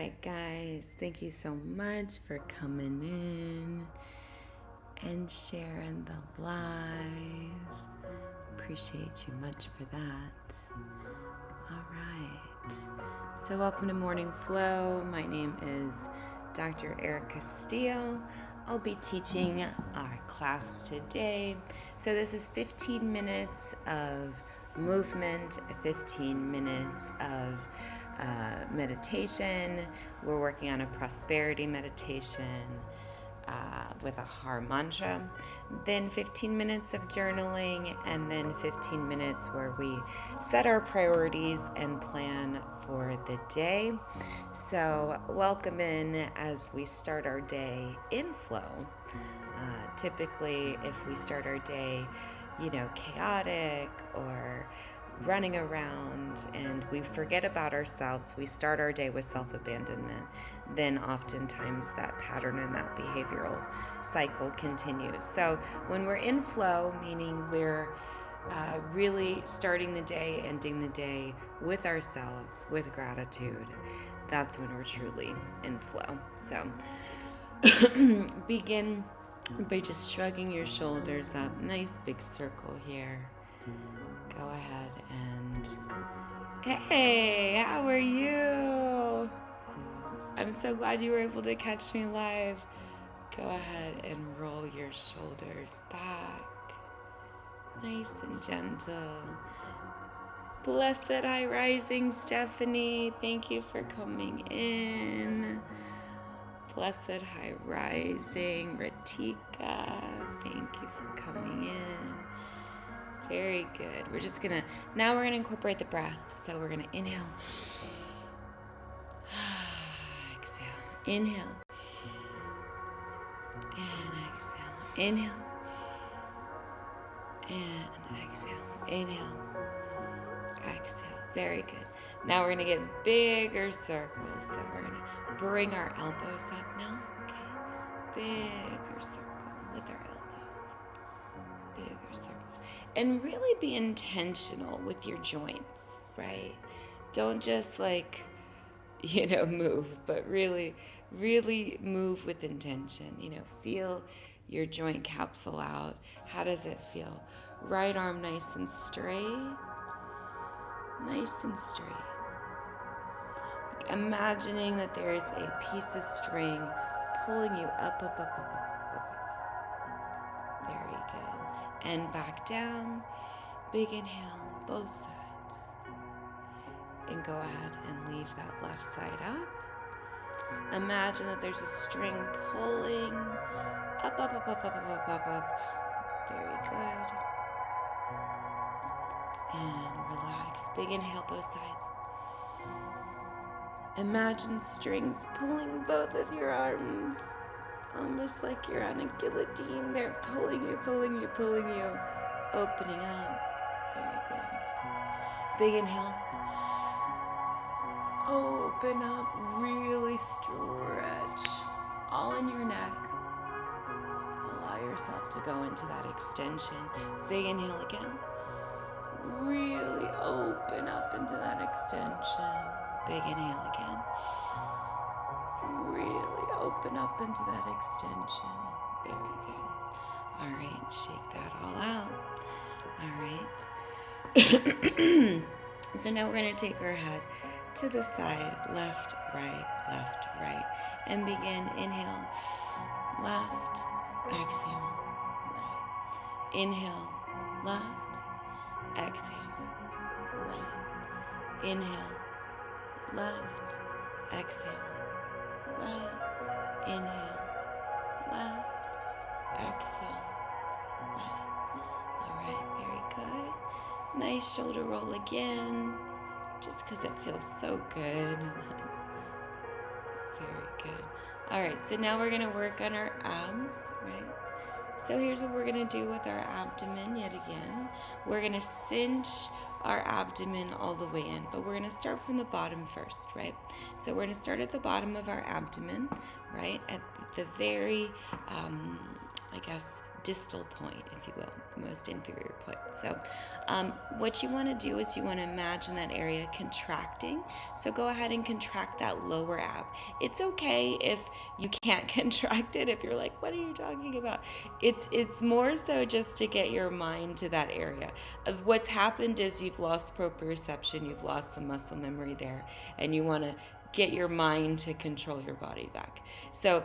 right, guys, thank you so much for coming in and sharing the live. Appreciate you much for that. All right, so welcome to Morning Flow. My name is Dr. Erica Steele. I'll be teaching our class today. So this is 15 minutes of movement, 15 minutes of meditation. We're working on a prosperity meditation with a Har mantra, then 15 minutes of journaling, and then 15 minutes where we set our priorities and plan for the day. So welcome in as we start our day in flow. Typically, if we start our day, chaotic or running around and we forget about ourselves, we start our day with self-abandonment, then oftentimes that pattern and that behavioral cycle continues. So when we're in flow, meaning we're really starting the day, ending the day with ourselves, with gratitude, that's when we're truly in flow. So begin by just shrugging your shoulders up. Nice big circle here. Go ahead and, hey, how are you? I'm so glad you were able to catch me live. Go ahead and roll your shoulders back. Nice and gentle. Blessed High Rising, Stephanie. Thank you for coming in. Blessed High Rising, Ratika. Thank you for coming in. Very good. Now we're gonna incorporate the breath. So we're gonna inhale. Exhale. Inhale. And exhale. Inhale. And exhale. Inhale. Exhale. Very good. Now we're gonna get bigger circles. So we're gonna bring our elbows up now. Okay. Bigger circle with our elbows. Bigger circles. And really be intentional with your joints, right? Don't just move, but really move with intention. Feel your joint capsule out. How does it feel? Right arm nice and straight. Nice and straight. Imagining that there is a piece of string pulling you up, up, up, up, up, up, up. Very good. And back down. Big inhale, both sides. And go ahead and leave that left side up. Imagine that there's a string pulling up, up, up, up, up, up, up, up, up. Very good. And relax. Big inhale, both sides. Imagine strings pulling both of your arms. Almost like you're on a guillotine. They're pulling you, pulling you, pulling you. Opening up. Very good. Big inhale. Open up. Really stretch. All in your neck. Allow yourself to go into that extension. Big inhale again. Really open up into that extension. Big inhale again. Really open up into that extension. Very good. All right, shake that all out. All right. So now we're going to take our head to the side, left, right, and begin. Inhale, left, exhale, right. Inhale, left, exhale, right. Inhale, left, exhale, right. Inhale, left, exhale, right. All right, very good. Nice shoulder roll again, just because it feels so good. Very good. All right, so now we're going to work on our abs, right? So here's what we're going to do with our abdomen yet again. We're going to cinch our abdomen all the way in, but we're going to start from the bottom first, right? So we're going to start at the bottom of our abdomen, right? At the very, distal point, if you will, the most inferior point. So what you want to do is you want to imagine that area contracting. So go ahead and contract that lower ab. It's okay if you can't contract it, if you're like, what are you talking about? It's more so just to get your mind to that area. What's happened is you've lost proprioception, you've lost the muscle memory there, and you want to get your mind to control your body back. So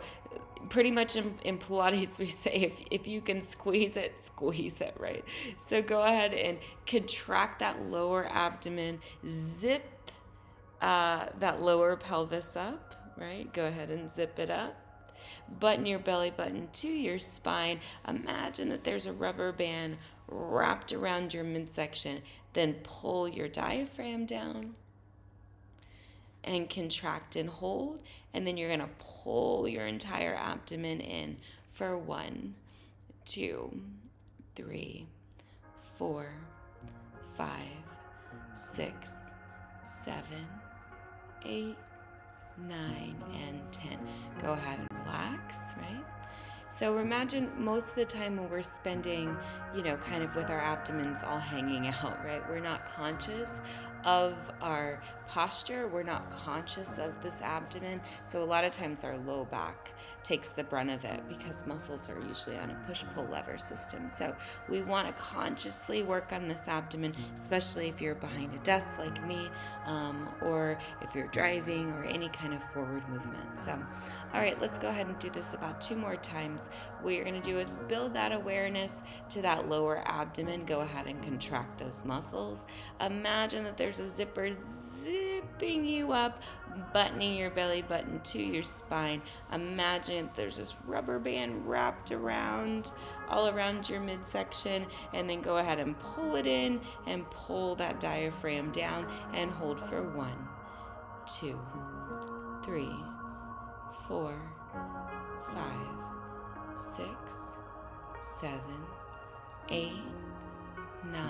pretty much in Pilates we say if you can squeeze it, right? So go ahead and contract that lower abdomen, zip that lower pelvis up, right? Go ahead and zip it up. Button your belly button to your spine. Imagine that there's a rubber band wrapped around your midsection. Then pull your diaphragm down and contract and hold, and then you're going to pull your entire abdomen in for 1, 2, 3, 4, 5, 6, 7, 8, 9, and 10. Go ahead and relax, right? So imagine most of the time when we're spending, kind of with our abdomens all hanging out, right? We're not conscious of our posture. We're not conscious of this abdomen. So a lot of times our low back takes the brunt of it because muscles are usually on a push-pull lever system. So we want to consciously work on this abdomen, especially if you're behind a desk like me, or if you're driving or any kind of forward movement. So, all right, let's go ahead and do this about 2 more times. What you're going to do is build that awareness to that lower abdomen. Go ahead and contract those muscles. Imagine that there's a zipper zipping you up, buttoning your belly button to your spine. Imagine there's this rubber band wrapped around, all around your midsection, and then go ahead and pull it in and pull that diaphragm down and hold for 1, 2, 3, 4, 5, 6, 7, 8, 9,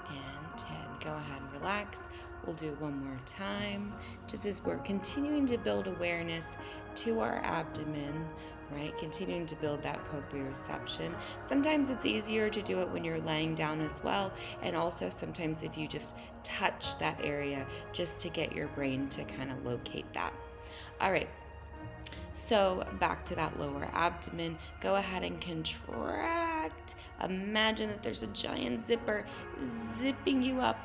and 10. Go ahead and relax. We'll do it one more time, just as we're continuing to build awareness to our abdomen, right? Continuing to build that proprioception. Sometimes it's easier to do it when you're laying down as well, and also sometimes if you just touch that area just to get your brain to kind of locate that. All right. So back to that lower abdomen, go ahead and contract. Imagine that there's a giant zipper zipping you up,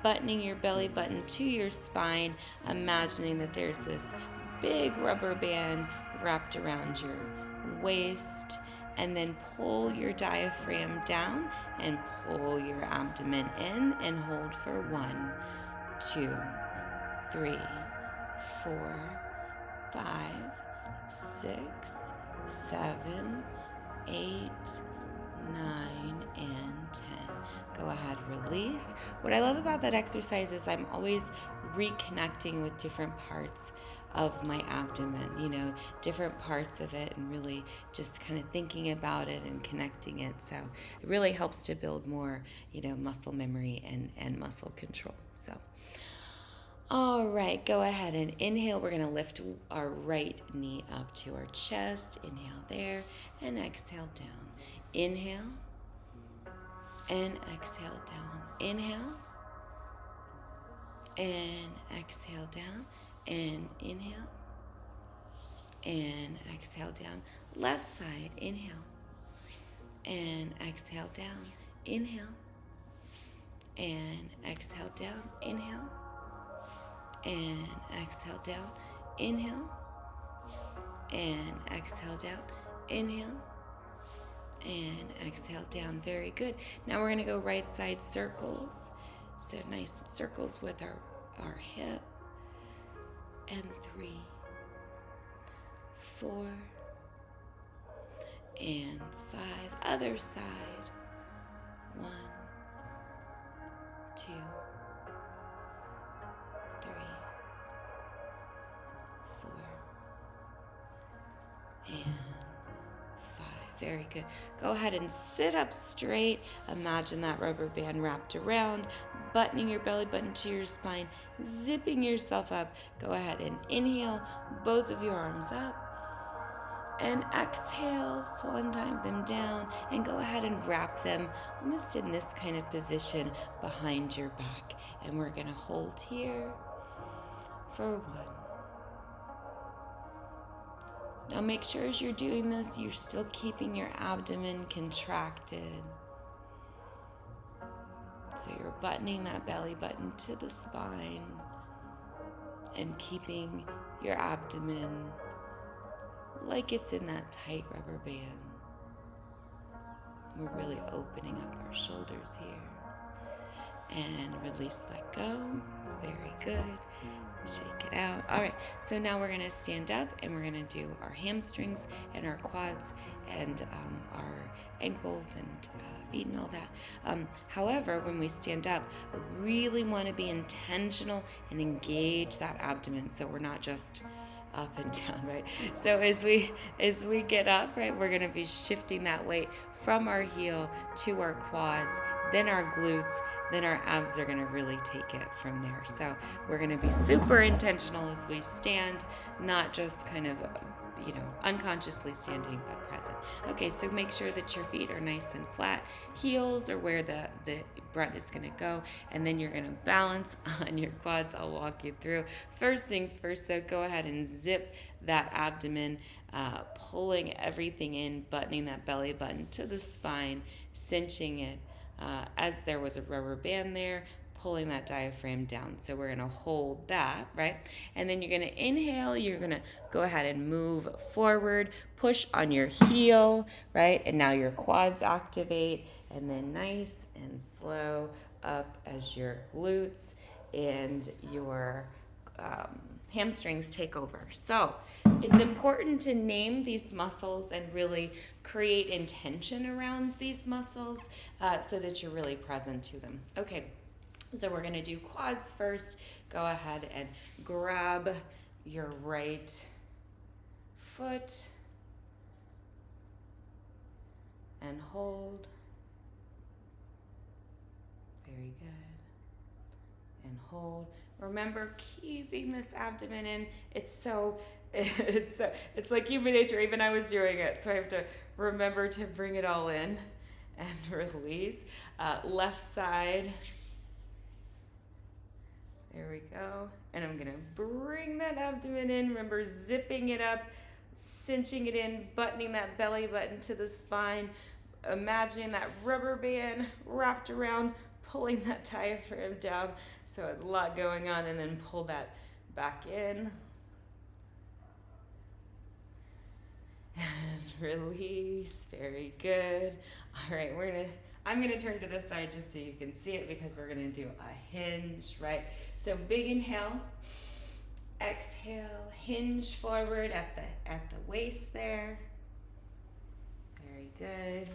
buttoning your belly button to your spine, imagining that there's this big rubber band wrapped around your waist, and then pull your diaphragm down and pull your abdomen in and hold for 1, 2, 3, 4, 5, 6, 7, 8, 9, and 10. Go ahead, release. What I love about that exercise is I'm always reconnecting with different parts of my abdomen, different parts of it, and really just kind of thinking about it and connecting it. So it really helps to build more, muscle memory and muscle control. So all right, go ahead and inhale. We're going to lift our right knee up to our chest. Inhale there and exhale down. Inhale and exhale down. Inhale and exhale down. And inhale and exhale down. Left side, inhale and exhale down. Inhale and exhale down. Inhale and exhale down. Inhale and exhale down. Inhale and exhale down. Very good. Now we're going to go right side circles. So nice circles with our hip. And 3, 4, and 5. Other side. 1, 2, 3, 4, and 5. Very good. Go ahead and sit up straight. Imagine that rubber band wrapped around, buttoning your belly button to your spine, zipping yourself up. Go ahead and inhale, both of your arms up. And exhale, swan dive them down, and go ahead and wrap them almost in this kind of position behind your back. And we're gonna hold here for 1. Now make sure as you're doing this, you're still keeping your abdomen contracted. So you're buttoning that belly button to the spine and keeping your abdomen like it's in that tight rubber band. We're really opening up our shoulders here. And release, let go. Very good. Shake it out. All right, so now we're gonna stand up and we're gonna do our hamstrings and our quads and our ankles and feet and all that. However, when we stand up, we really wanna be intentional and engage that abdomen so we're not just up and down, right? So as we get up, right, we're gonna be shifting that weight from our heel to our quads, then our glutes, then our abs are gonna really take it from there. So we're gonna be super intentional as we stand, not just kind of, unconsciously standing, but present. Okay, so make sure that your feet are nice and flat. Heels are where the brunt is gonna go, and then you're gonna balance on your quads. I'll walk you through. First things first though, go ahead and zip that abdomen, pulling everything in, buttoning that belly button to the spine, cinching it, as there was a rubber band there, pulling that diaphragm down. So we're gonna hold that, right? And then you're gonna inhale, you're gonna go ahead and move forward, push on your heel, right? And now your quads activate, and then nice and slow up as your glutes and your hamstrings take over. So it's important to name these muscles and really create intention around these muscles so that you're really present to them. Okay. So we're gonna do quads first. Go ahead and grab your right foot and hold. Very good. And hold. Remember, keeping this abdomen in. It's like human nature. Even I was doing it, so I have to remember to bring it all in and release. Left side. There we go. And I'm gonna bring that abdomen in. Remember, zipping it up, cinching it in, buttoning that belly button to the spine. Imagining that rubber band wrapped around, pulling that diaphragm down. So a lot going on, and then pull that back in. And release. Very good. All right, I'm gonna turn to this side just so you can see it, because we're gonna do a hinge, right? So big inhale, exhale, hinge forward at the waist there. Very good.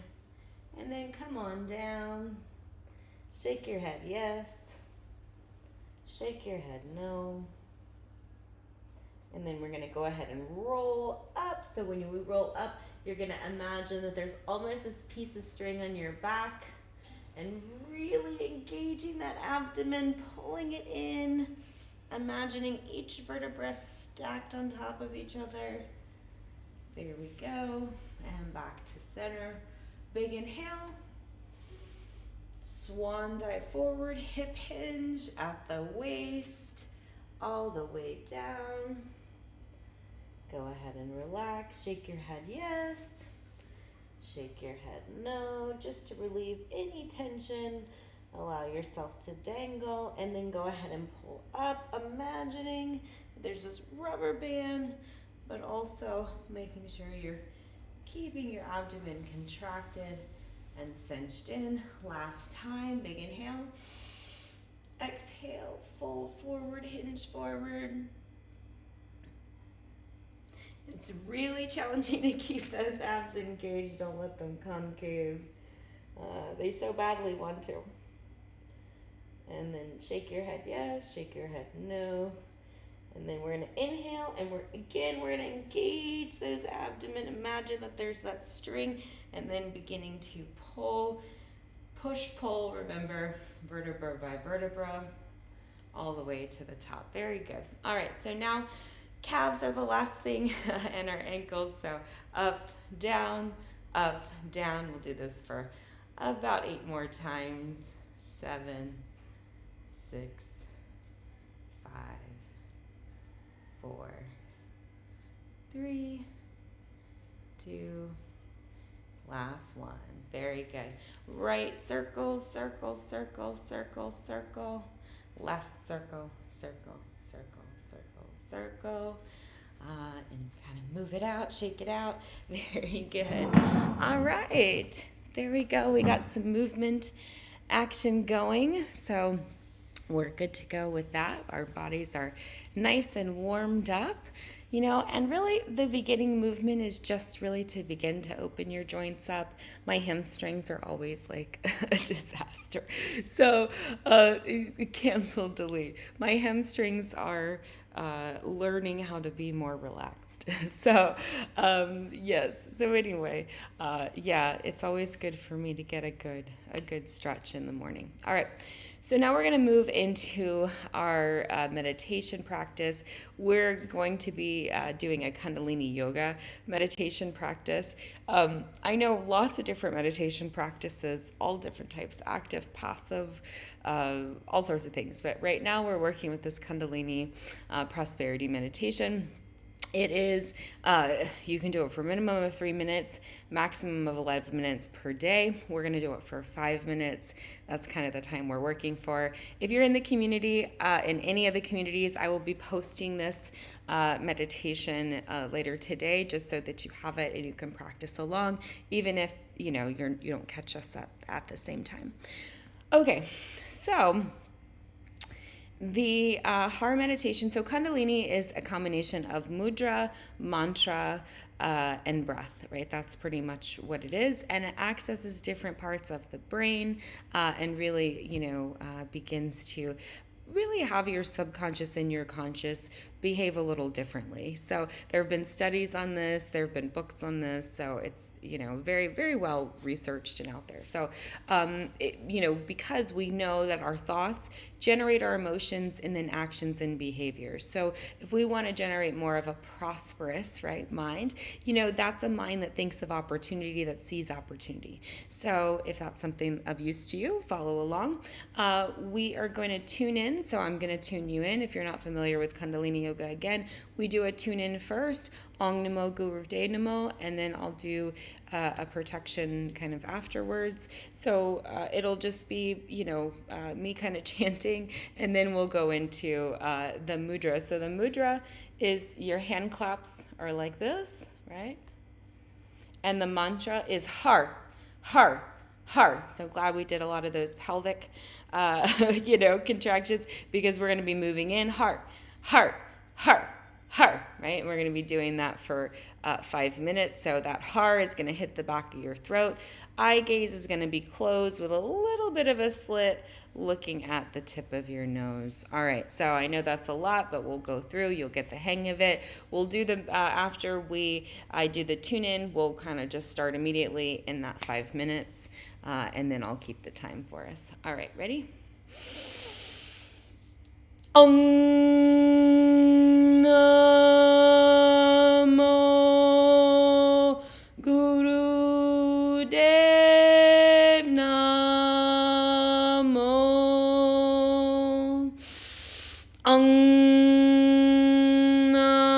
And then come on down. Shake your head yes. Shake your head no. And then we're gonna go ahead and roll up. So when we roll up, you're gonna imagine that there's almost this piece of string on your back, and really engaging that abdomen, pulling it in, imagining each vertebra stacked on top of each other. There we go. And back to center. Big inhale. Swan dive forward, hip hinge at the waist, all the way down. Go ahead and relax. Shake your head yes. Shake your head no, just to relieve any tension. Allow yourself to dangle, and then go ahead and pull up, imagining there's this rubber band, but also making sure you're keeping your abdomen contracted and cinched in. Last time, big inhale. Exhale, fold forward, hinge forward. It's really challenging to keep those abs engaged. Don't let them concave. They so badly want to. And then shake your head yes, shake your head no. And then we're gonna inhale, and we're gonna engage those abdomen. Imagine that there's that string, and then beginning to pull, push, pull. Remember, vertebra by vertebra, all the way to the top. Very good. All right, so now calves are the last thing and our ankles. So up, down, up, down. We'll do this for about 8 more times. 7, 6, 5, 4, 3, 2, last one. Very good. Right circle, circle, circle, circle, circle. Left circle, circle, circle, circle, circle. And kind of move it out, shake it out. Very good. All right. There we go. We got some movement action going. So we're good to go with that. Our bodies are nice and warmed up. And really the beginning movement is just really to begin to open your joints up. My hamstrings are always like a disaster. So cancel, delete. My hamstrings are learning how to be more relaxed. So yes. So anyway, it's always good for me to get a good stretch in the morning. All right. So now we're going to move into our meditation practice. We're going to be doing a Kundalini yoga meditation practice. I know lots of different meditation practices, all different types, active, passive, all sorts of things. But right now we're working with this Kundalini prosperity meditation. It is, you can do it for a minimum of 3 minutes, maximum of 11 minutes per day. We're going to do it for 5 minutes. That's kind of the time we're working for. If you're in the community, in any of the communities, I will be posting this meditation later today, just so that you have it and you can practice along, even if, you don't catch us at the same time. Okay, so the HAR meditation, so Kundalini is a combination of mudra, mantra, and breath, right? That's pretty much what it is. And it accesses different parts of the brain and really, begins to really have your subconscious and your conscious behave a little differently. So there have been studies on this, there have been books on this, so it's, very, very well researched and out there. So, because we know that our thoughts generate our emotions and then actions and behaviors. So if we want to generate more of a prosperous, right, mind, that's a mind that thinks of opportunity, that sees opportunity. So if that's something of use to you, follow along. We are going to tune in. So I'm going to tune you in. If you're not familiar with Kundalini Yoga, again, we do a tune in first, Ong Namo Guruvde Namo, and then I'll do a protection kind of afterwards. So it'll just be, me kind of chanting, and then we'll go into the mudra. So the mudra is your hand claps are like this, right? And the mantra is har, har, har. So glad we did a lot of those pelvic, contractions, because we're going to be moving in heart, heart, heart, heart, right? We're going to be doing that for 5 minutes. So that har is going to hit the back of your throat. Eye gaze is going to be closed with a little bit of a slit, looking at the tip of your nose. All right, so I know that's a lot, but we'll go through. You'll get the hang of it. We'll do the after I do the tune in. We'll kind of just start immediately in that 5 minutes, and then I'll keep the time for us. All right, ready? Om Namo Guru Dev Namo. Om Namo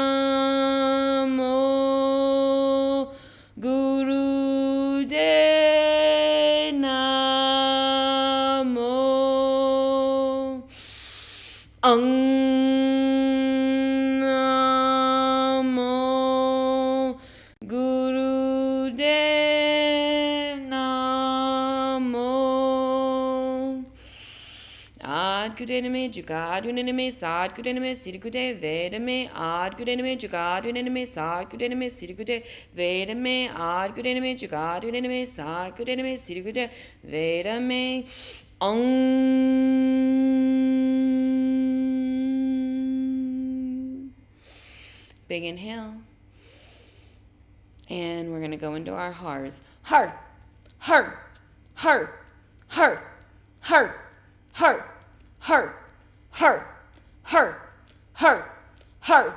Guru Dev Namo. Om Gudiname, Jugad, Unanime, Sad, Gudiname, Sidigude, Vedame, Ad, Gudiname, Jugad, Unanime, Sad, Gudiname, Sidigude, Vedame, Ad, Gudiname, Jugad, Unanime, Sad, Gudiname, Sidigude, Vedame, Big inhale. And we're going to go into our hars. Har, har, har, har, har, har. Heart, heart, heart, heart, heart,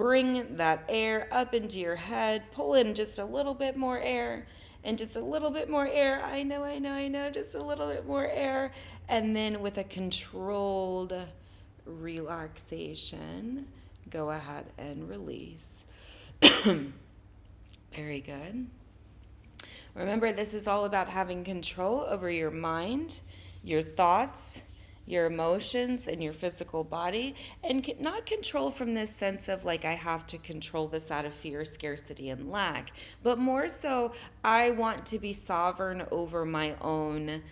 bring that air up into your head. Pull in just a little bit more air and just a little bit more air. I know, just a little bit more air. And then with a controlled relaxation, go ahead and release. Very good. Remember, this is all about having control over your mind, your thoughts, your emotions, and your physical body, and not control from this sense of like, I have to control this out of fear, scarcity, and lack, but more so, I want to be sovereign over my own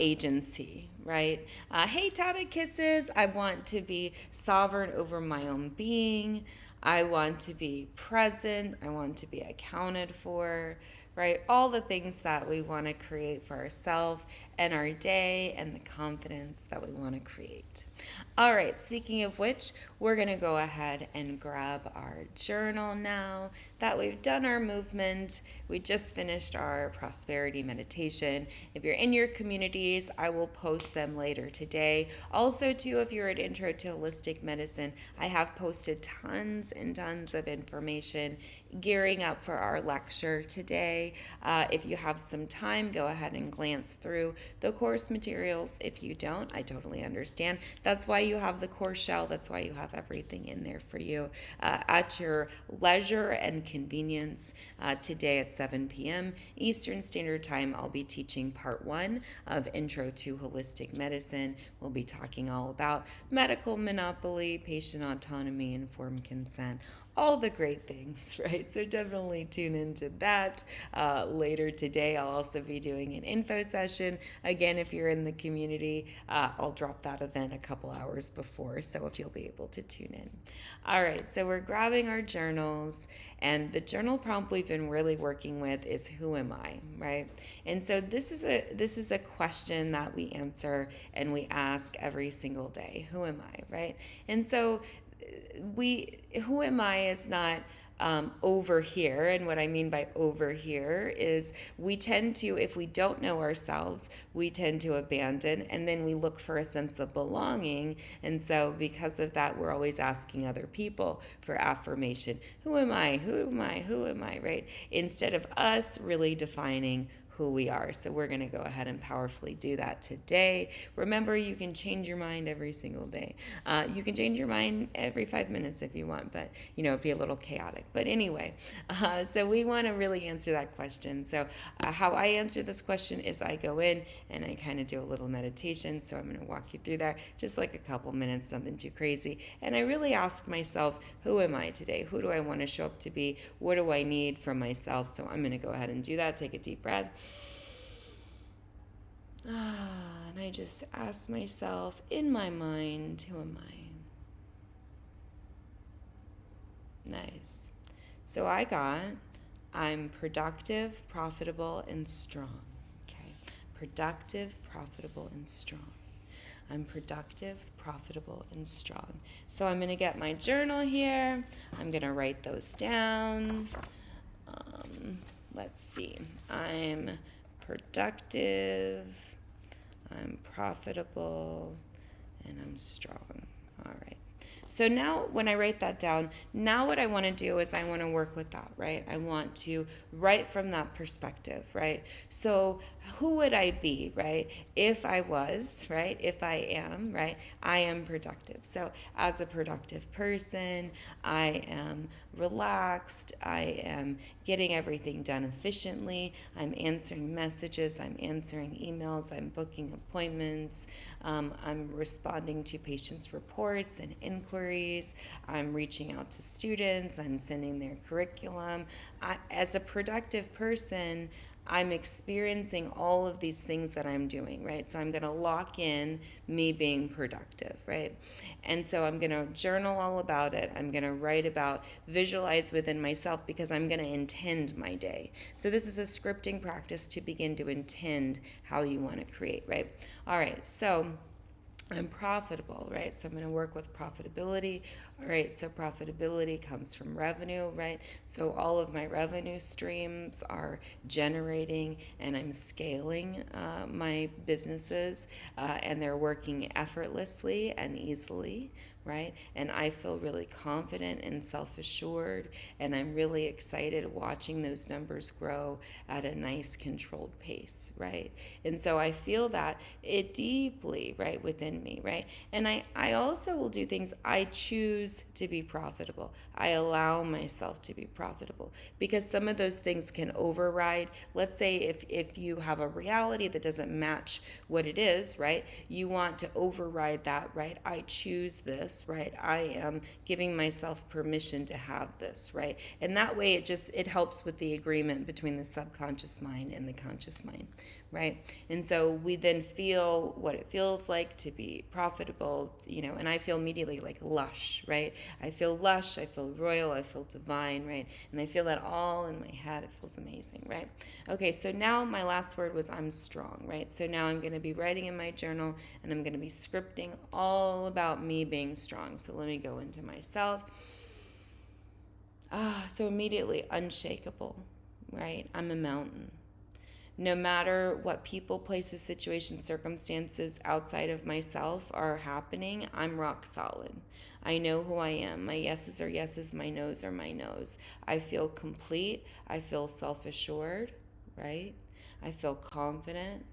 agency, right? Hey, Tabit Kisses, I want to be sovereign over my own being. I want to be present. I want to be accounted for, right? All the things that we want to create for ourselves and our day and the confidence that we want to create. All right, speaking of which, we're going to go ahead and grab our journal now that we've done our movement. We just finished our prosperity meditation. If you're in your communities, I will post them later today. Also, too, if you're at Intro to Holistic Medicine, I have posted tons and tons of information gearing up for our lecture today. If you have some time, go ahead and glance through the course materials. If you don't, I totally understand. That's why you have the course shell. That's why you have everything in there for you at your leisure and convenience. Today at 7 p.m. Eastern Standard Time, I'll be teaching part 1 of Intro to Holistic Medicine. We'll be talking all about medical monopoly, patient autonomy, informed consent, all the great things, right? So definitely tune into that. Later today, I'll also be doing an info session. Again, if you're in the community, I'll drop that event a couple hours before, so if you'll be able to tune in. All right, so we're grabbing our journals, and the journal prompt we've been really working with is who am I, right? And so this is a question that we answer and we ask every single day. Who am I, right? And so who am I is not over here. And what I mean by over here is we tend to, if we don't know ourselves, we tend to abandon, and then we look for a sense of belonging. And so because of that, we're always asking other people for affirmation. Who am I? Who am I? Who am I? Right? Instead of us really defining who we are. So we're going to go ahead and powerfully do that today. Remember, you can change your mind every single day. You can change your mind every 5 minutes if you want, but it'd be a little chaotic. But anyway, so we want to really answer that question. So how I answer this question is I go in and I kind of do a little meditation. So I'm going to walk you through that, just like a couple minutes, nothing too crazy. And I really ask myself, who am I today? Who do I want to show up to be? What do I need from myself? So I'm going to go ahead and do that. Take a deep breath. And I just ask myself in my mind, who am I? Nice. So I'm productive, profitable, and strong. Okay. Productive, profitable, and strong. I'm productive, profitable, and strong. So I'm going to get my journal here. I'm going to write those down. Let's see. I'm productive, I'm profitable, and I'm strong. All right. So now when I write that down, now what I want to do is I want to work with that, right? I want to write from that perspective, right? So who would I be, right? If I was, right? If I am, right? I am productive. So as a productive person, I am relaxed. I am getting everything done efficiently. I'm answering messages. I'm answering emails. I'm booking appointments. I'm responding to patients' reports and inquiries. I'm reaching out to students. I'm sending their curriculum. As a productive person, I'm experiencing all of these things that I'm doing, right? So I'm going to lock in me being productive, right? And so I'm going to journal all about it. I'm going to write about, visualize within myself, because I'm going to intend my day. So this is a scripting practice to begin to intend how you want to create, right? All right, so I'm profitable, right? So I'm going to work with profitability. All right, so profitability comes from revenue, right? So all of my revenue streams are generating and I'm scaling my businesses and they're working effortlessly and easily, right? And I feel really confident and self-assured, and I'm really excited watching those numbers grow at a nice controlled pace, right? And so I feel that it deeply, right, within me, right? And I also will do things. I choose to be profitable. I allow myself to be profitable, because some of those things can override. Let's say if you have a reality that doesn't match what it is, right? You want to override that, right? I choose this, right? I am giving myself permission to have this, right? And that way it helps with the agreement between the subconscious mind and the conscious mind, right? And so we then feel what it feels like to be profitable, and I feel immediately like lush, right? I feel lush, I feel royal, I feel divine, right? And I feel that all in my head. It feels amazing, right? Okay, so now my last word was I'm strong, right? So now I'm going to be writing in my journal, and I'm going to be scripting all about me being strong. So let me go into myself. So immediately unshakable, right? I'm a mountain. No matter what people, places, situations, circumstances outside of myself are happening, I'm rock solid. I know who I am. My yeses are yeses, my nos are my nos. I feel complete. I feel self-assured, right? I feel confident.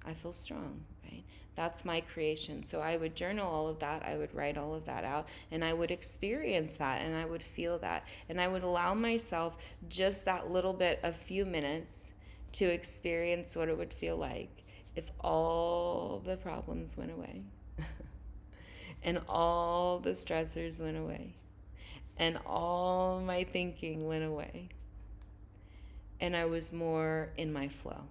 I feel strong, right? That's my creation. So I would journal all of that. I would write all of that out, and I would experience that, and I would feel that, and I would allow myself just that little bit, a few minutes, to experience what it would feel like if all the problems went away and all the stressors went away and all my thinking went away, and I was more in my flow,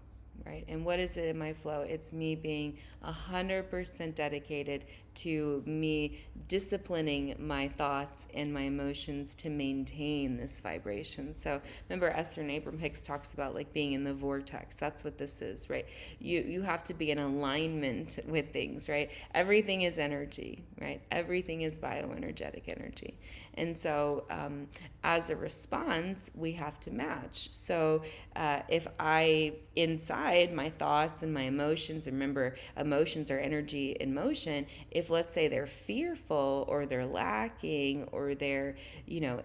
right? And what is it in my flow? It's me being 100% dedicated to me disciplining my thoughts and my emotions to maintain this vibration. So remember, Esther and Abraham Hicks talks about like being in the vortex. That's what this is, right? You have to be in alignment with things, right? Everything is energy, right? Everything is bioenergetic energy. And so as a response, we have to match. So if I, inside my thoughts and my emotions, remember, emotions are energy in motion. If let's say they're fearful or they're lacking or they're,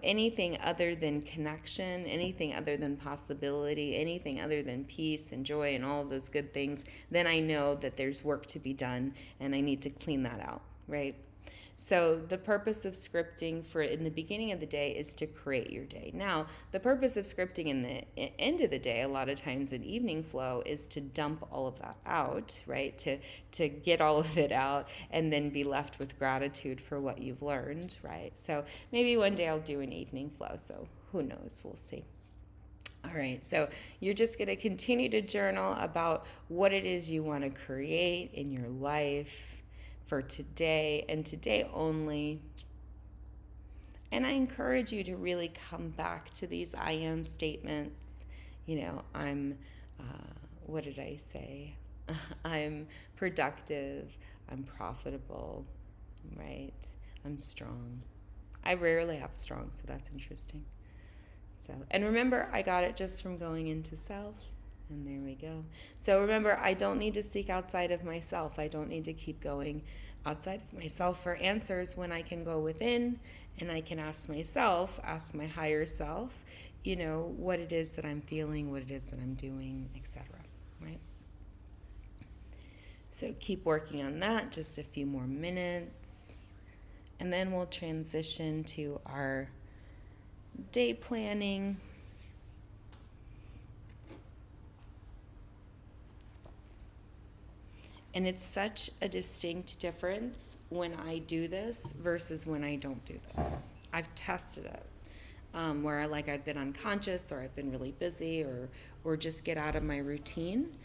anything other than connection, anything other than possibility, anything other than peace and joy and all of those good things, then I know that there's work to be done and I need to clean that out, right? So the purpose of scripting for in the beginning of the day is to create your day. Now, the purpose of scripting in the end of the day, a lot of times in evening flow, is to dump all of that out, right? To get all of it out and then be left with gratitude for what you've learned, right? So maybe one day I'll do an evening flow. So who knows? We'll see. All right, so you're just going to continue to journal about what it is you want to create in your life for today and today only. And I encourage you to really come back to these I am statements. I'm, what did I say? I'm productive, I'm profitable, right? I'm strong. I rarely have strong, so that's interesting. So, and remember, I got it just from going into self. And there we go. So remember, I don't need to seek outside of myself. I don't need to keep going outside of myself for answers when I can go within and I can ask myself, ask my higher self, what it is that I'm feeling, what it is that I'm doing, etc. Right? So keep working on that, just a few more minutes. And then we'll transition to our day planning. And it's such a distinct difference when I do this versus when I don't do this. I've tested it. Where I've been unconscious or I've been really busy or just get out of my routine.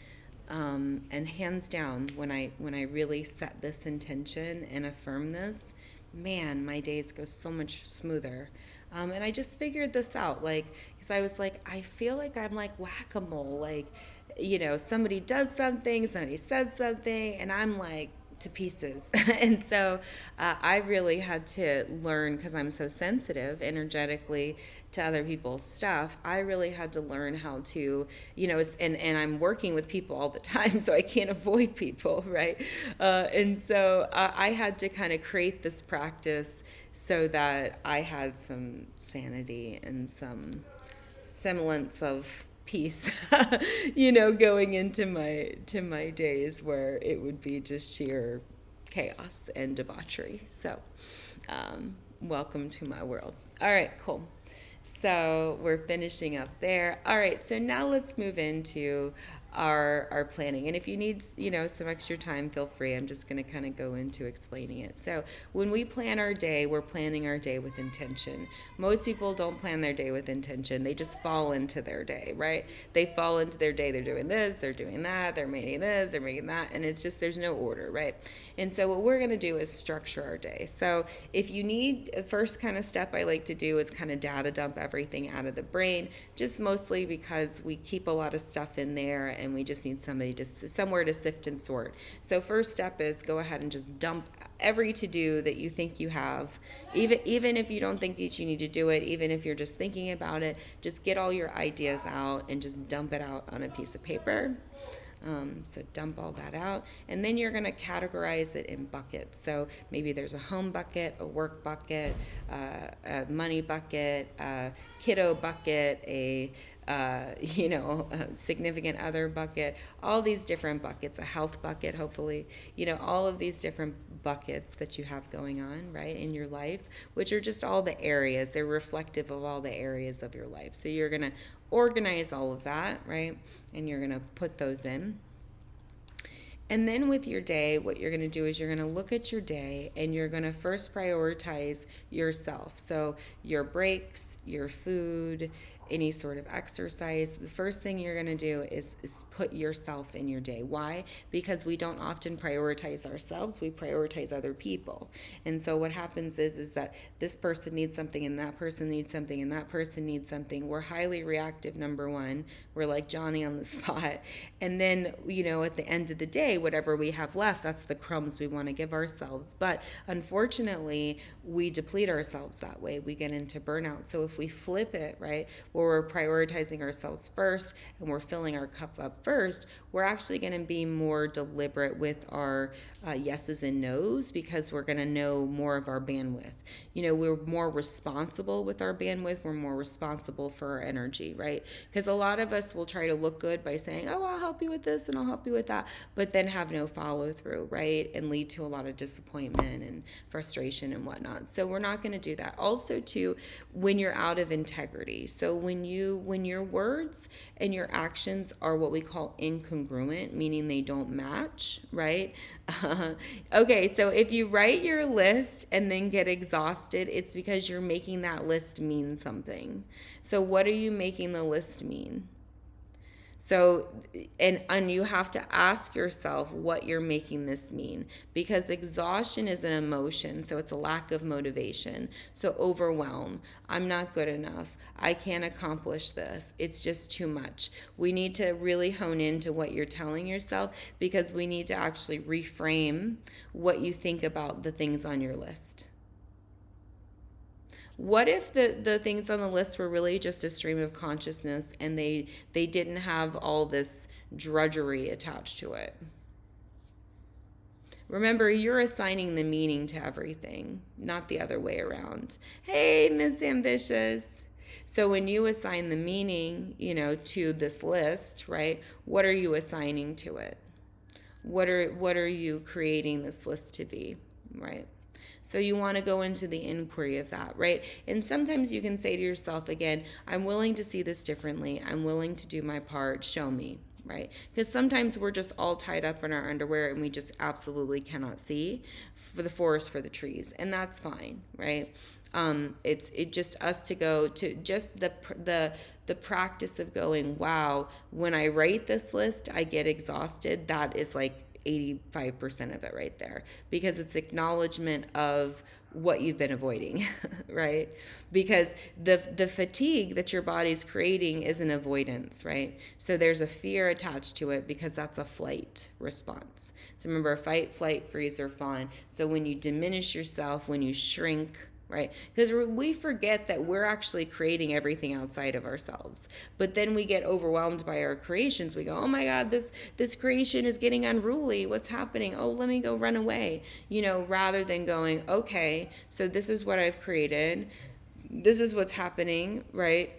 And hands down, when I really set this intention and affirm this, man, my days go so much smoother. And I just figured this out, because I was I feel like I'm like whack-a-mole, somebody does something, somebody says something, and I'm to pieces. And so I really had to learn, because I'm so sensitive energetically to other people's stuff, I really had to learn how to, and I'm working with people all the time, so I can't avoid people, right? And so I had to kind of create this practice so that I had some sanity and some semblance of peace, going into my days where it would be just sheer chaos and debauchery. So, welcome to my world. All right, cool. So we're finishing up there. All right, so now let's move into our planning. And if you need, some extra time, feel free. I'm just going to kind of go into explaining it. So when we plan our day, we're planning our day with intention. Most people don't plan their day with intention. They just fall into their day, right? They fall into their day. They're doing this, they're doing that, they're making this, they're making that, and it's just, there's no order, right? And so what we're going to do is structure our day. So if you need, a first kind of step I like to do is kind of data dump everything out of the brain, just mostly because we keep a lot of stuff in there and we just need somewhere to sift and sort. So first step is go ahead and just dump every to-do that you think you have, even if you don't think that you need to do it, even if you're just thinking about it, just get all your ideas out and just dump it out on a piece of paper. So dump all that out, and then you're going to categorize it in buckets. So maybe there's a home bucket, a work bucket, a money bucket, a kiddo bucket, a significant other bucket, all these different buckets, a health bucket, hopefully, all of these different buckets that you have going on, right, in your life, which are just all the areas. They're reflective of all the areas of your life. So you're going to organize all of that, right, and you're going to put those in. And then with your day, what you're going to do is you're going to look at your day and you're going to first prioritize yourself. So your breaks, your food, any sort of exercise. The first thing you're going to do is put yourself in your day. Why? Because we don't often prioritize ourselves. We prioritize other people. And so what happens is that this person needs something and that person needs something and that person needs something. We're highly reactive, number one. We're like Johnny on the spot. And then, at the end of the day, whatever we have left, that's the crumbs we want to give ourselves. But unfortunately, we deplete ourselves that way. We get into burnout. So if we flip it, right, where we're prioritizing ourselves first and we're filling our cup up first, we're actually going to be more deliberate with our yeses and nos, because we're going to know more of our bandwidth. We're more responsible with our bandwidth. We're more responsible for our energy, right? Because a lot of us will try to look good by saying, oh, I'll help you with this and I'll help you with that, but then have no follow through, right? And lead to a lot of disappointment and frustration and whatnot. So we're not going to do that. Also, too, when you're out of integrity. So when your words and your actions are what we call incongruent, meaning they don't match, right? Okay, so if you write your list and then get exhausted, it's because you're making that list mean something. So what are you making the list mean? So, and you have to ask yourself what you're making this mean, because exhaustion is an emotion, so it's a lack of motivation. So overwhelm, I'm not good enough, I can't accomplish this, it's just too much. We need to really hone into what you're telling yourself, because we need to actually reframe what you think about the things on your list. What if the things on the list were really just a stream of consciousness and they didn't have all this drudgery attached to it? Remember, you're assigning the meaning to everything, not the other way around. Hey, Miss Ambitious. So when you assign the meaning, to this list, right, what are you assigning to it? What are you creating this list to be, right? So you want to go into the inquiry of that, right? And sometimes you can say to yourself, again, I'm willing to see this differently. I'm willing to do my part. Show me, right? Because sometimes we're just all tied up in our underwear and we just absolutely cannot see for the forest for the trees. And that's fine, right? It's just us to go to just the practice of going, wow, when I write this list, I get exhausted. That is like 85% of it right there, because it's acknowledgement of what you've been avoiding, right? Because the fatigue that your body's creating is an avoidance, right? So there's a fear attached to it because that's a flight response. So remember, fight, flight, freeze, or fawn. So when you diminish yourself, when you shrink, right? Because we forget that we're actually creating everything outside of ourselves. But then we get overwhelmed by our creations. We go, oh my God, this creation is getting unruly. What's happening? Oh, let me go run away. Rather than going, okay, so this is what I've created. This is what's happening, right?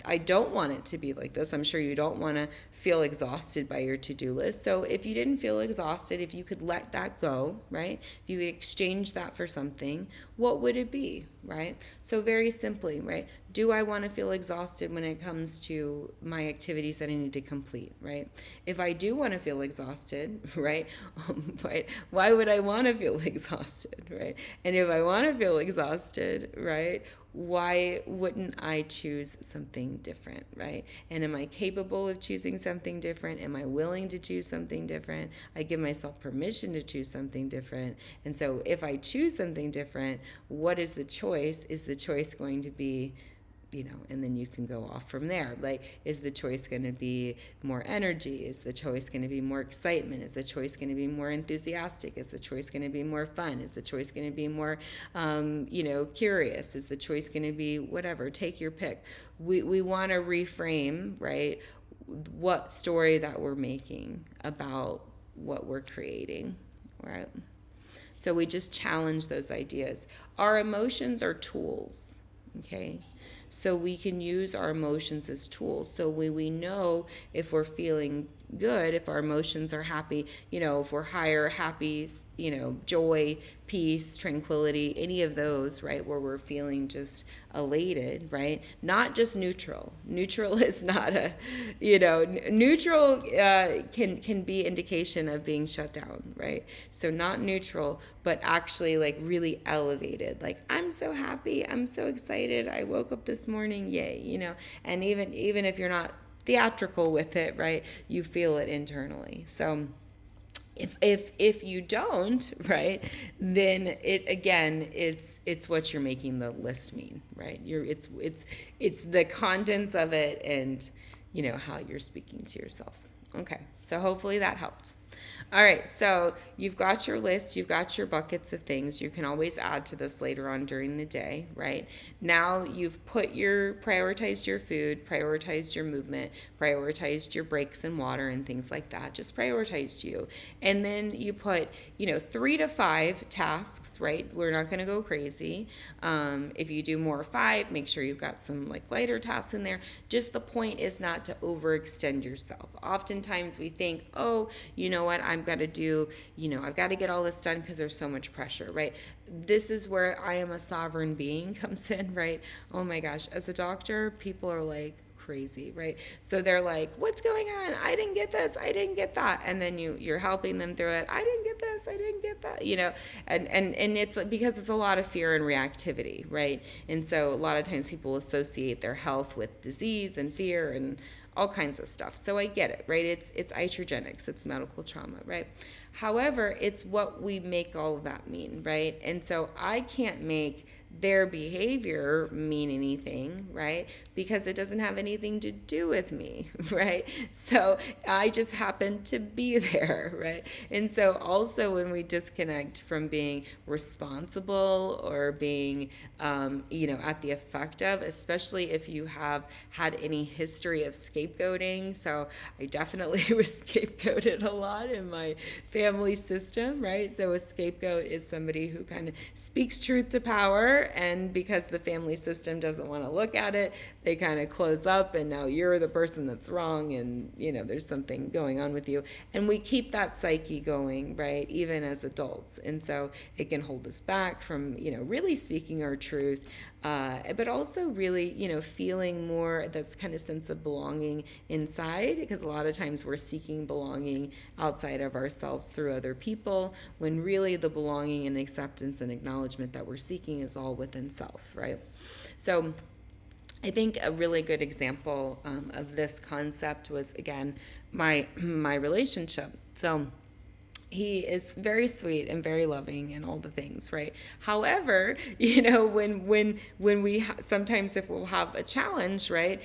I don't want it to be like this. I'm sure you don't want to feel exhausted by your to-do list. So if you didn't feel exhausted, if you could let that go, right? If you could exchange that for something, what would it be, right? So very simply, right? Do I want to feel exhausted when it comes to my activities that I need to complete, right? If I do want to feel exhausted, right? Why would I want to feel exhausted, right? And if I want to feel exhausted, right? Why wouldn't I choose something different, right? And am I capable of choosing something different? Am I willing to choose something different? I give myself permission to choose something different. And so if I choose something different, what is the choice? Is the choice going to be, and then you can go off from there. Like, is the choice going to be more energy? Is the choice going to be more excitement? Is the choice going to be more enthusiastic? Is the choice going to be more fun? Is the choice going to be more, curious? Is the choice going to be whatever? Take your pick. We want to reframe, right, what story that we're making about what we're creating, right? So we just challenge those ideas. Our emotions are tools, okay? So we can use our emotions as tools. So we know if we're feeling good, if our emotions are happy, if we're higher, happy, joy, peace, tranquility, any of those, right, where we're feeling just elated, right? Not just neutral. Neutral is not neutral can be indication of being shut down, right? So not neutral, but actually like really elevated. Like, I'm so happy, I'm so excited, I woke up this morning, yay, and even if you're not theatrical with it, right, you feel it internally. So if you don't, right, then it's what you're making the list mean, right? It's the contents of it, and how you're speaking to yourself. Okay, so hopefully that helped. All right, so you've got your list, you've got your buckets of things. You can always add to this later on during the day, right? Now you've prioritized your food, prioritized your movement, prioritized your breaks and water and things like that. Just prioritized you. And then you put, 3 to 5 tasks, right? We're not going to go crazy. If you do more 5, make sure you've got some like lighter tasks in there. Just the point is not to overextend yourself. Oftentimes we think, oh, you know what, I've got to do, I've got to get all this done because there's so much pressure, right? This is where I am a sovereign being comes in, right? Oh my gosh, as a doctor, people are like crazy, right? So they're like, what's going on? I didn't get this, I didn't get that. And then you're helping them through it. I didn't get this, I didn't get that, and it's because it's a lot of fear and reactivity, right? And so a lot of times people associate their health with disease and fear and all kinds of stuff. So I get it, right? It's iatrogenics, it's medical trauma, right? However, it's what we make all of that mean, right? And so I can't make their behavior mean anything, right? Because it doesn't have anything to do with me, right? So I just happen to be there, right? And so also when we disconnect from being responsible or being, at the effect of, especially if you have had any history of scapegoating. So I definitely was scapegoated a lot in my family system, right? So a scapegoat is somebody who kind of speaks truth to power, and because the family system doesn't want to look at it, they kind of close up, and now you're the person that's wrong, and there's something going on with you, and we keep that psyche going, right, even as adults. And so it can hold us back from really speaking our truth, but also really feeling more that's kind of sense of belonging inside, because a lot of times we're seeking belonging outside of ourselves through other people, when really the belonging and acceptance and acknowledgement that we're seeking is all within self, right? So I think a really good example of this concept was, again, my relationship. So he is very sweet and very loving and all the things, right? However, when we sometimes if we'll have a challenge, right,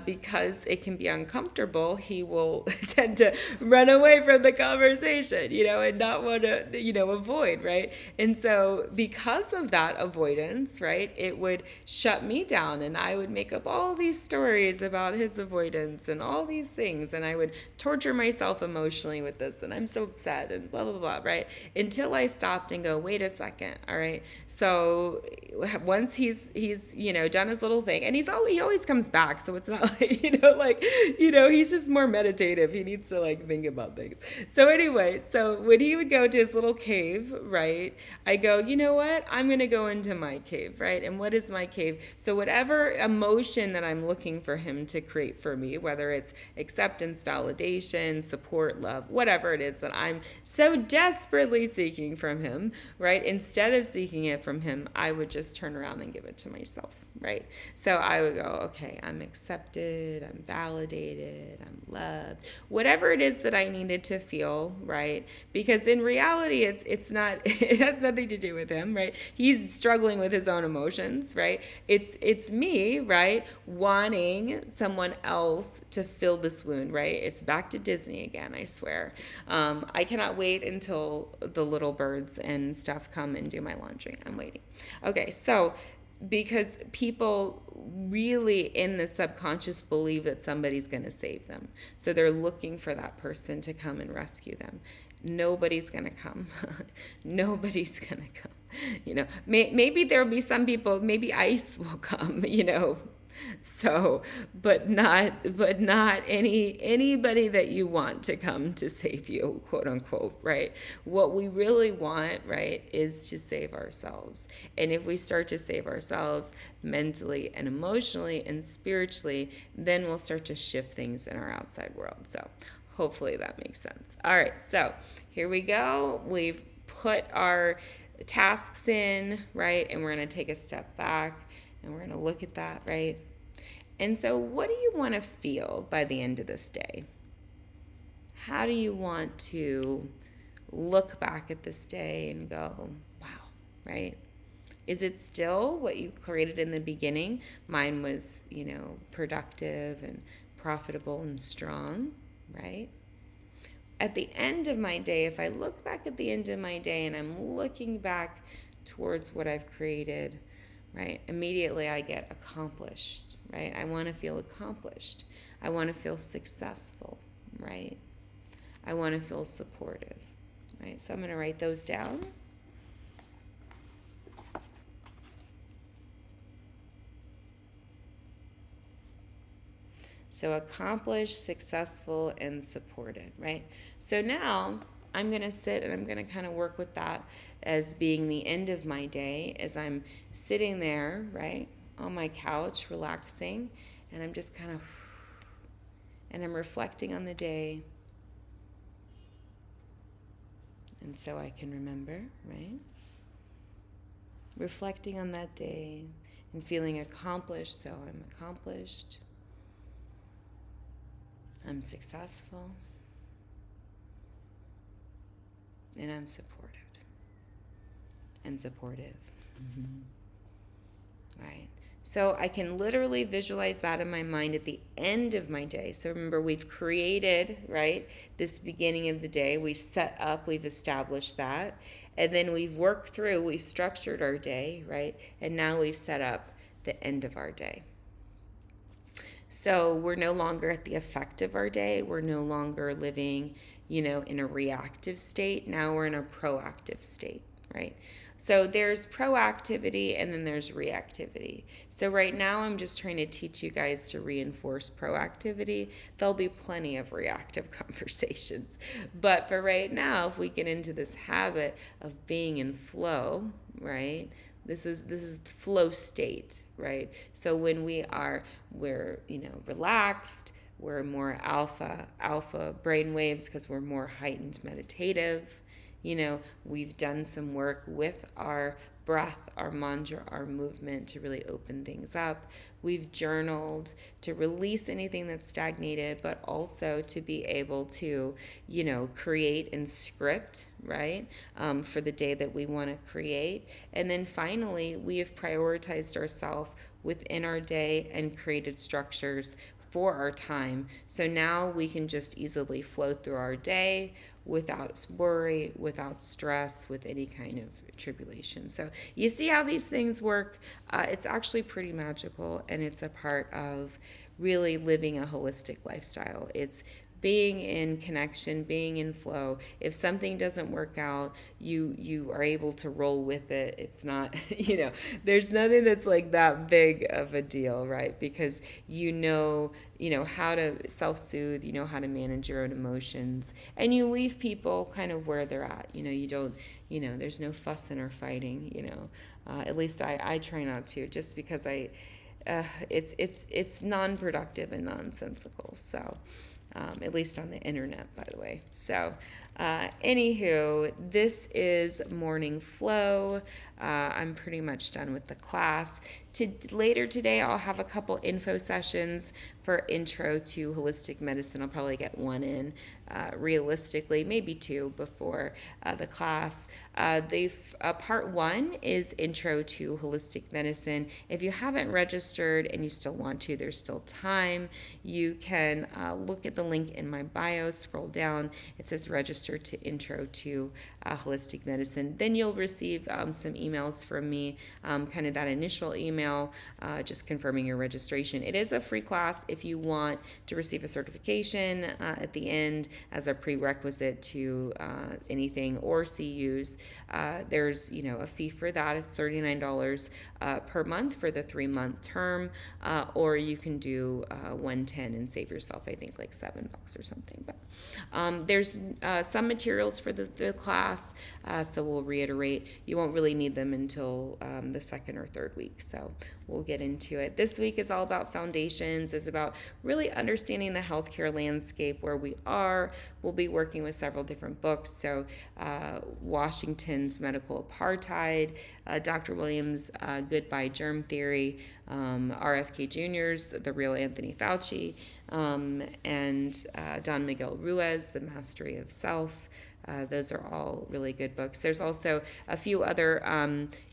because it can be uncomfortable, he will tend to run away from the conversation, and not want to, avoid, right? And so because of that avoidance, right, it would shut me down, and I would make up all these stories about his avoidance and all these things, and I would torture myself emotionally with this, and I'm so upset and blah blah blah, right? Until I stopped and go, wait a second, all right. So once he's done his little thing, and he always comes back, so it's not like he's just more meditative. He needs to think about things. So anyway, so when he would go to his little cave, right, I go, you know what? I'm gonna go into my cave, right? And what is my cave? So whatever emotion that I'm looking for him to create for me, whether it's acceptance, validation, support, love, whatever it is that I'm so desperately seeking from him, right? Instead of seeking it from him, I would just turn around and give it to myself, right? So I would go, okay, I'm accepted, I'm validated, I'm loved, whatever it is that I needed to feel, right? Because in reality, it's not, it has nothing to do with him, right? He's struggling with his own emotions, right? It's me, right? Wanting someone else to fill this wound, right? It's back to Disney again, I swear. I cannot wait until the little birds and stuff come and do my laundry. I'm waiting. Okay, so because people really in the subconscious believe that somebody's going to save them. So they're looking for that person to come and rescue them. Nobody's going to come. Nobody's going to come. Maybe there'll be some people, maybe ICE will come, So, but not anybody that you want to come to save you, quote unquote, right? What we really want, right, is to save ourselves. And if we start to save ourselves mentally and emotionally and spiritually, then we'll start to shift things in our outside world. So hopefully that makes sense. All right, so here we go. We've put our tasks in, right? And we're going to take a step back and we're going to look at that, right? And so what do you want to feel by the end of this day? How do you want to look back at this day and go, wow, right? Is it still what you created in the beginning? Mine was, productive and profitable and strong, right? At the end of my day, if I look back at the end of my day and I'm looking back towards what I've created, right, immediately I get accomplished, right? I want to feel accomplished. I want to feel successful, right? I want to feel supportive, right? So I'm going to write those down. So accomplished, successful, and supported, right? So now I'm going to sit and I'm going to kind of work with that as being the end of my day as I'm sitting there, right, on my couch, relaxing, and I'm just kind of, and I'm reflecting on the day. And so I can remember, right? Reflecting on that day and feeling accomplished. So I'm accomplished. I'm successful. And I'm supported. And supportive. Right? So I can literally visualize that in my mind at the end of my day. So remember, we've created, right, this beginning of the day. We've set up, we've established that. And then we've worked through, we've structured our day, right? And now we've set up the end of our day. So we're no longer at the effect of our day. We're no longer living, in a reactive state. Now we're in a proactive state, right? So there's proactivity and then there's reactivity. So right now I'm just trying to teach you guys to reinforce proactivity. There'll be plenty of reactive conversations. But for right now, if we get into this habit of being in flow, right? This is the flow state, right? So when we're relaxed, we're more alpha brain waves because we're more heightened meditative, we've done some work with our breath, our mantra, our movement to really open things up. We've journaled to release anything that's stagnated, but also to be able to, create and script, right, for the day that we want to create. And then finally, we have prioritized ourselves within our day and created structures for our time. So now we can just easily flow through our day without worry, without stress, with any kind of tribulation. So you see how these things work? It's actually pretty magical, and it's a part of really living a holistic lifestyle. It's being in connection, being in flow. If something doesn't work out, you are able to roll with it. It's not, there's nothing that's like that big of a deal, right? Because how to self-soothe, how to manage your own emotions, and you leave people kind of where they're at. You don't, there's no fussing or fighting, at least I try not to, just because it's non-productive and nonsensical. So at least on the internet, by the way. So anywho, this is Morning Flow. I'm pretty much done with the class. Later today, I'll have a couple info sessions for intro to holistic medicine. I'll probably get one in, realistically, maybe two before the class. Part one is intro to holistic medicine. If you haven't registered and you still want to, there's still time. You can look at the link in my bio, scroll down. It says register to intro to holistic medicine. Then you'll receive some emails from me, kind of that initial email, just confirming your registration. It is a free class. If you want to receive a certification at the end as a prerequisite to anything or CUs, there's a fee for that. It's $39 per month for the 3-month term, or you can do $110 and save yourself, I think, like $7 or something. But there's some materials for the class, so we'll reiterate. You won't really need them until the second or third week, so we'll get into it. This week is all about foundations. It's about really understanding the healthcare landscape where we are. We'll be working with several different books. So Washington's Medical Apartheid, Dr. Williams' Goodbye Germ Theory, RFK Jr.'s The Real Anthony Fauci, and Don Miguel Ruiz, The Mastery of Self. Those are all really good books. There's also a few other,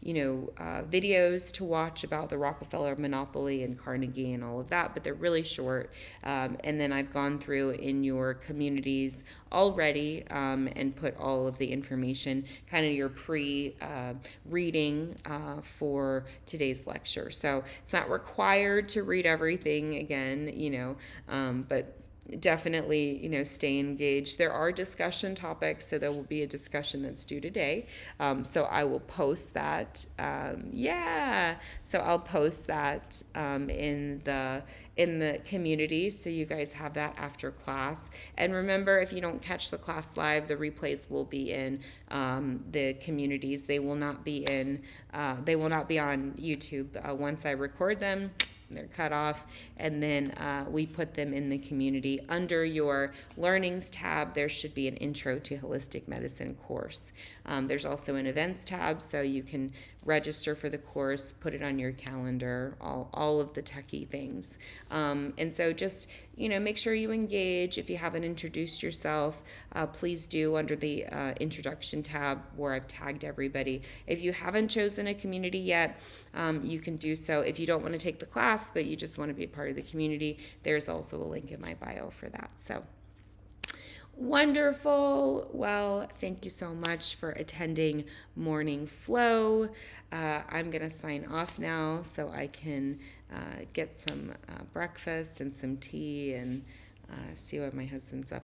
videos to watch about the Rockefeller monopoly and Carnegie and all of that, but they're really short. And then I've gone through in your communities already and put all of the information, kind of your pre-reading for today's lecture. So it's not required to read everything again, but definitely, stay engaged. There are discussion topics, so there will be a discussion that's due today. So I will post that. So I'll post that in the community, so you guys have that after class. And remember, if you don't catch the class live, the replays will be in the communities. They will not be on YouTube. Once I record them, they're cut off, and then we put them in the community. Under your learnings tab, there should be an intro to holistic medicine course. There's also an events tab, so you can register for the course, put it on your calendar, all of the techie things. And so just, make sure you engage. If you haven't introduced yourself, please do under the introduction tab where I've tagged everybody. If you haven't chosen a community yet, you can do so. If you don't want to take the class, but you just want to be a part of the community, there's also a link in my bio for that. So wonderful. Well, thank you so much for attending Morning Flow. I'm going to sign off now so I can get some breakfast and some tea and see what my husband's up